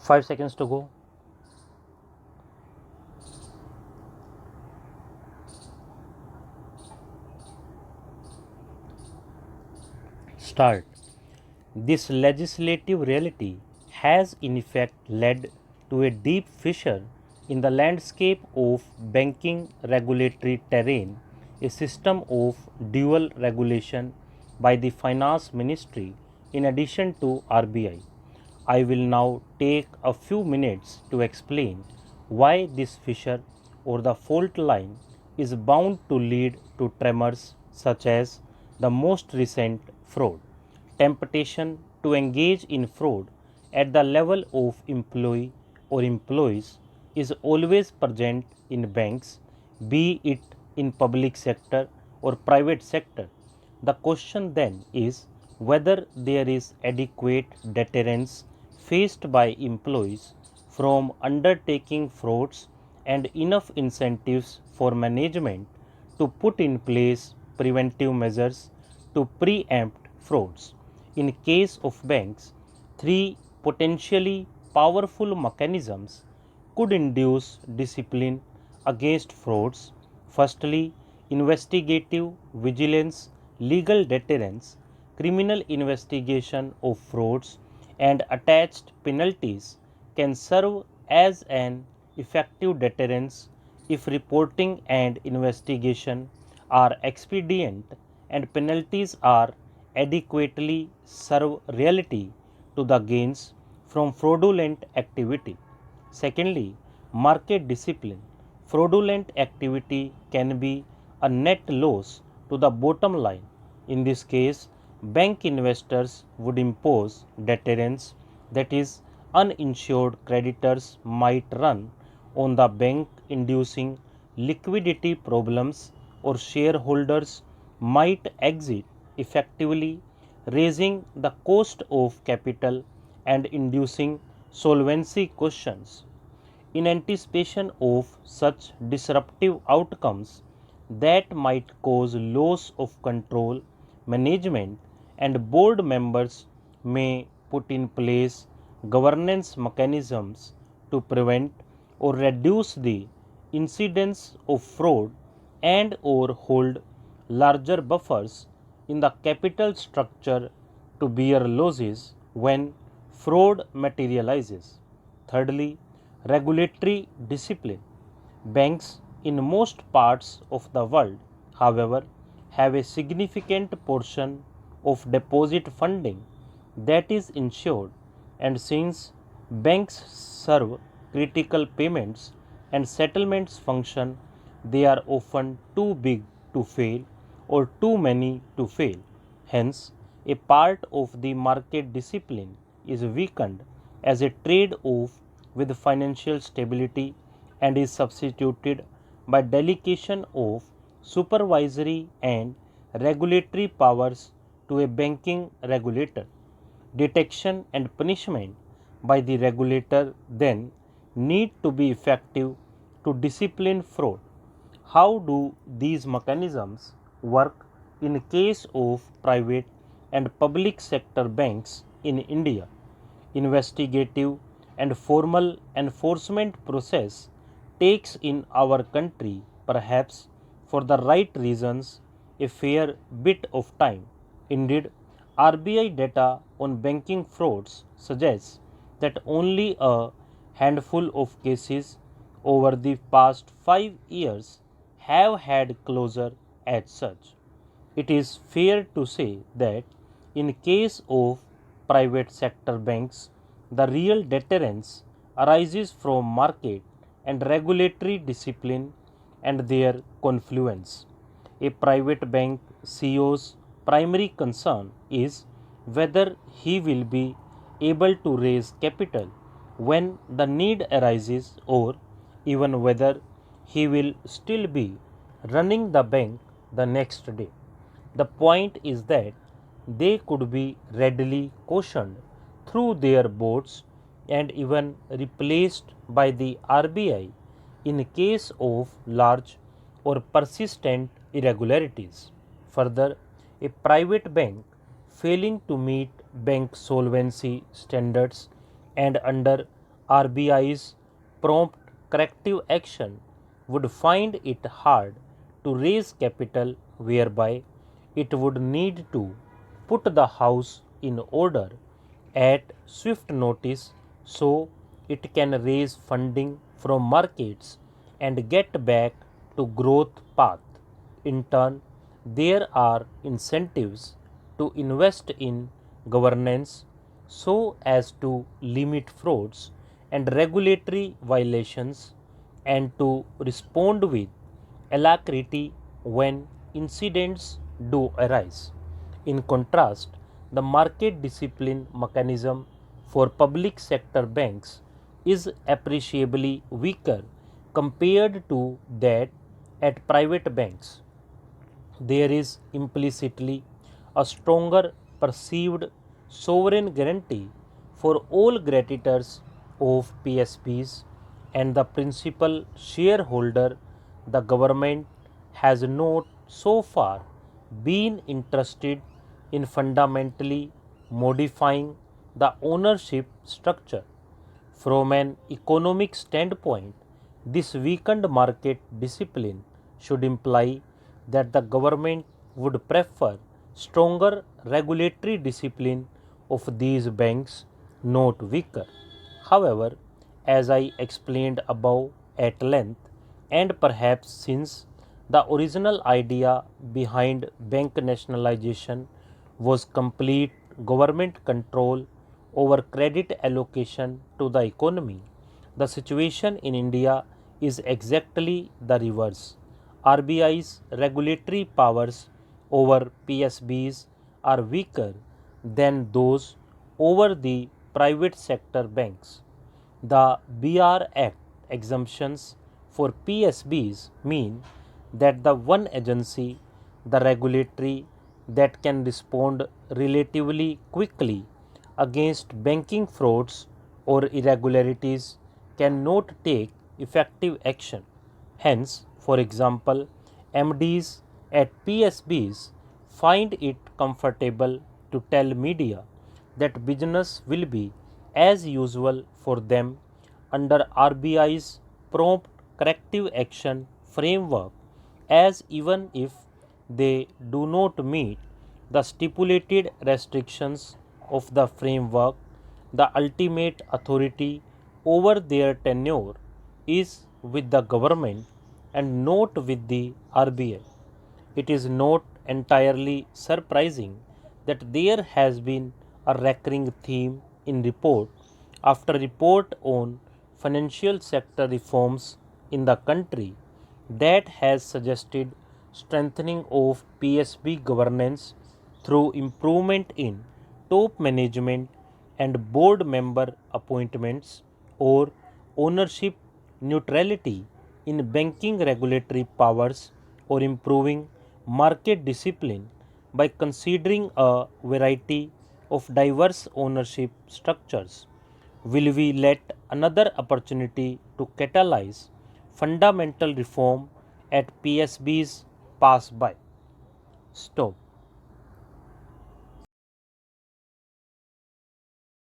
5 seconds to go. Start. This legislative reality has in effect led to a deep fissure in the landscape of banking regulatory terrain, a system of dual regulation by the Finance Ministry in addition to RBI. I will now take a few minutes to explain why this fissure or the fault line is bound to lead to tremors such as the most recent fraud. Temptation to engage in fraud at the level of employee or employees is always present in banks, be it in public sector or private sector. The question then is whether there is adequate deterrence faced by employees from undertaking frauds and enough incentives for management to put in place preventive measures to preempt frauds. In case of banks, three potentially powerful mechanisms could induce discipline against frauds. Firstly, investigative vigilance, legal deterrence, criminal investigation of frauds, and attached penalties can serve as an effective deterrence if reporting and investigation are expedient and penalties are adequately serve reality to the gains from fraudulent activity. Secondly, market discipline. Fraudulent activity can be a net loss to the bottom line. In this case, bank investors would impose deterrence, that is, uninsured creditors might run on the bank, inducing liquidity problems, or shareholders might exit effectively, raising the cost of capital and inducing solvency questions. In anticipation of such disruptive outcomes that might cause loss of control, management and board members may put in place governance mechanisms to prevent or reduce the incidence of fraud and or hold larger buffers in the capital structure to bear losses when fraud materializes. Thirdly, regulatory discipline. Banks in most parts of the world, however, have a significant portion of deposit funding that is insured, and since banks serve critical payments and settlements function, they are often too big to fail or too many to fail. Hence, a part of the market discipline is weakened as a trade off with financial stability and is substituted by delegation of supervisory and regulatory powers to a banking regulator. Detection and punishment by the regulator then need to be effective to discipline fraud. How do these mechanisms work in case of private and public sector banks in India? Investigative and formal enforcement process takes in our country, perhaps for the right reasons, a fair bit of time. Indeed, RBI data on banking frauds suggests that only a handful of cases over the past 5 years have had closure as such. It is fair to say that in case of private sector banks, the real deterrence arises from market and regulatory discipline and their confluence. A private bank CEO's primary concern is whether he will be able to raise capital when the need arises, or even whether he will still be running the bank the next day. The point is that they could be readily cautioned through their boards and even replaced by the RBI in case of large or persistent irregularities. Further, a private bank failing to meet bank solvency standards and under RBI's prompt corrective action would find it hard to raise capital, whereby it would need to put the house in order at swift notice so it can raise funding from markets and get back to growth path. In turn, there are incentives to invest in governance so as to limit frauds and regulatory violations and to respond with alacrity when incidents do arise. In contrast, the market discipline mechanism for public sector banks is appreciably weaker compared to that at private banks. There is implicitly a stronger perceived sovereign guarantee for all creditors of PSBs, and the principal shareholder, the government, has not so far been interested in fundamentally modifying the ownership structure. From an economic standpoint, this weakened market discipline should imply that the government would prefer stronger regulatory discipline of these banks, not weaker. However, as I explained above at length, and perhaps since the original idea behind bank nationalization was complete government control over credit allocation to the economy, the situation in India is exactly the reverse. RBI's regulatory powers over PSBs are weaker than those over the private sector banks. The BR Act exemptions for PSBs mean that the one agency, the regulatory, that can respond relatively quickly against banking frauds or irregularities cannot take effective action. Hence, for example, MDs at PSBs find it comfortable to tell media that business will be as usual for them under RBI's prompt corrective action framework, as even if they do not meet the stipulated restrictions of the framework, the ultimate authority over their tenure is with the government and not with the RBI. It is not entirely surprising that there has been a recurring theme in report after report on financial sector reforms in the country that has suggested strengthening of PSB governance through improvement in top management and board member appointments or ownership neutrality in banking regulatory powers or improving market discipline by considering a variety of diverse ownership structures. Will we let another opportunity to catalyze fundamental reform at PSBs pass by? Stop.